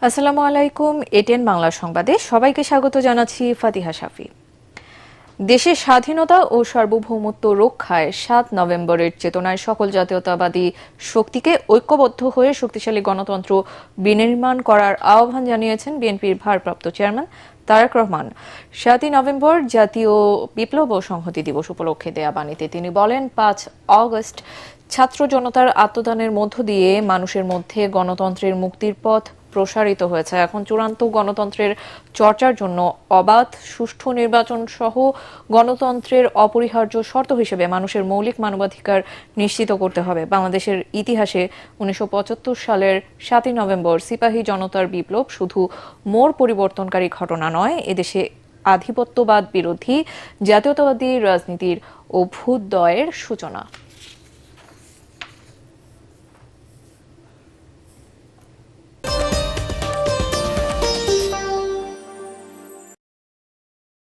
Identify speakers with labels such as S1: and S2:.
S1: আসসালামু আলাইকুম। এটিএন বাংলা সংবাদে সবাইকে স্বাগত জানাচ্ছি ফাতিহা শাফি। দেশের স্বাধীনতা ও সার্বভৌমত্ব রক্ষায় ৭ নভেম্বরের চেতনায় সকল জাতীয়তাবাদী শক্তিকে ঐক্যবদ্ধ হয়ে শক্তিশালী গণতন্ত্র বিনির্মাণ করার আহ্বান জানিয়েছেন বিএনপির ভারপ্রাপ্ত চেয়ারম্যান তারেক রহমান। ৭ই নভেম্বর জাতীয় বিপ্লব ও সংহতি দিবস উপলক্ষে দেয়া বাণীতে তিনি বলেন, ৫ অগস্ট ছাত্র জনতার আত্মদানের মধ্য দিয়ে মানুষের মধ্যে গণতন্ত্রের মুক্তির পথ প্রসারিত হয়েছে। এখন চূড়ান্ত গণতন্ত্রের চর্চার জন্য অবাধ সুষ্ঠু নির্বাচন সহ গণতন্ত্রের অপরিহার্য শর্ত হিসেবে মানুষের মৌলিক মানবাধিকার নিশ্চিত করতে হবে। বাংলাদেশের ইতিহাসে ১৯৭৫ সালের ৭ই নভেম্বর সিপাহী জনতার বিপ্লব শুধু মোড় পরিবর্তনকারী ঘটনা নয়, এদেশে আধিপত্যবাদ বিরোধী জাতীয়তাবাদী রাজনীতির অভ্যুদয়ের সূচনা।